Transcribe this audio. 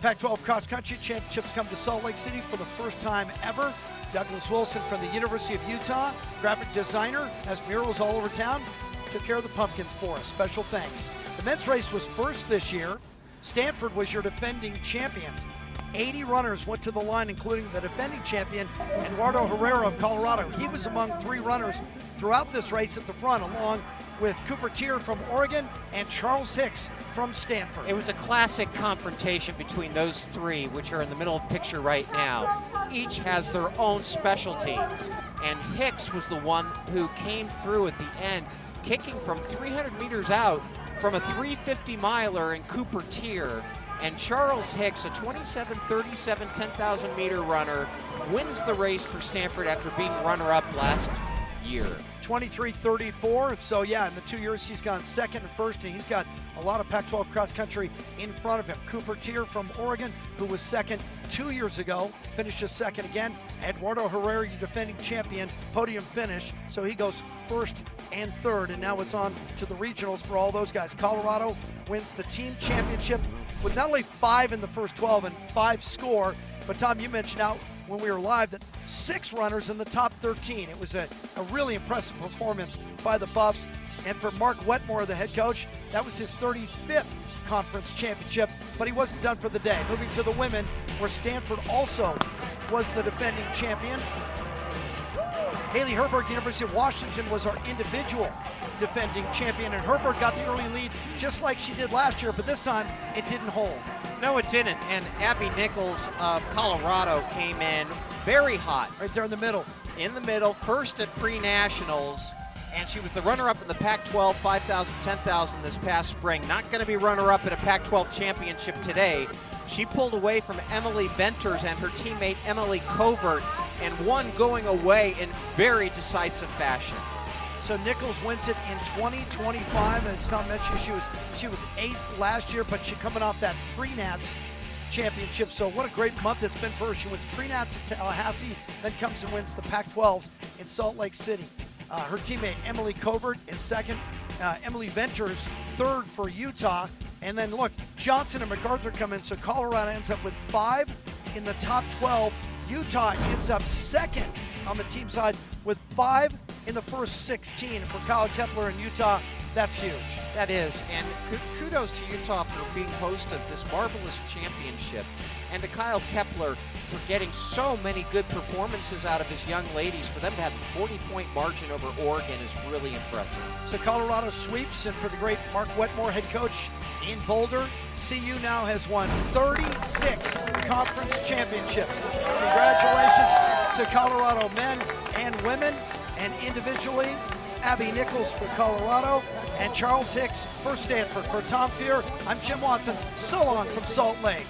Pac-12 Cross Country Championships come to Salt Lake City for the first time ever. Douglas Wilson from the University of Utah, graphic designer, has murals all over town, took care of the pumpkins for us. Special thanks. The men's race was first this year. Stanford was your defending champions. 80 runners went to the line, including the defending champion, Eduardo Herrera of Colorado. He was among 3 runners throughout this race at the front, along with Cooper Tier from Oregon and Charles Hicks from Stanford. It was a classic confrontation between those 3, which are in the middle of the picture right now. Each has their own specialty, and Hicks was the one who came through at the end, kicking from 300 meters out from a 350 miler in Cooper Tier. And Charles Hicks, a 27:37 10,000 meter runner, wins the race for Stanford after being runner-up last year. 23:34, so yeah, in the 2 years he's gone second and first, and he's got a lot of Pac-12 cross country in front of him. Cooper Tier from Oregon, who was second 2 years ago, finishes second again. Eduardo Herrera, your defending champion, podium finish, so he goes first and third, and now it's on to the regionals for all those guys. Colorado wins the team championship with not only 5 in the first 12 and 5 score, but Tom, you mentioned out when we were live that 6 runners in the top 13. It was a really impressive performance by the Buffs. And for Mark Wetmore, the head coach, that was his 35th conference championship, but he wasn't done for the day. Moving to the women, where Stanford also was the defending champion. Haley Herberg, University of Washington, was our individual defending champion, and Herberg got the early lead just like she did last year, but this time it didn't hold. No, it didn't, and Abby Nichols of Colorado came in very hot. Right there in the middle. In the middle, first at pre-nationals, and she was the runner-up in the Pac-12 5,000, 10,000 this past spring. Not going to be runner-up in a Pac-12 championship today. She pulled away from Emily Venters and her teammate Emily Covert, and won going away in very decisive fashion. So Nichols wins it in 2025. As Tom mentioned, she was 8th last year, but she's coming off that pre-nats championship. So what a great month it's been for her. She wins pre-nats in Tallahassee, then comes and wins the Pac-12s in Salt Lake City. Her teammate Emily Covert is second. Emily Venters third for Utah. And then look, Johnson and MacArthur come in, so Colorado ends up with 5 in the top 12. Utah ends up second on the team side with 5 in the first 16. For Kyle Kepler in Utah, that's huge. That is, and kudos to Utah for being host of this marvelous championship, and to Kyle Kepler for getting so many good performances out of his young ladies. For them to have a 40-point margin over Oregon is really impressive. So Colorado sweeps, and for the great Mark Wetmore, head coach in Boulder, CU now has won 36 conference championships. Congratulations to Colorado men and women, and individually, Abby Nichols for Colorado and Charles Hicks for Stanford. For Tom Fear, I'm Jim Watson. So long from Salt Lake.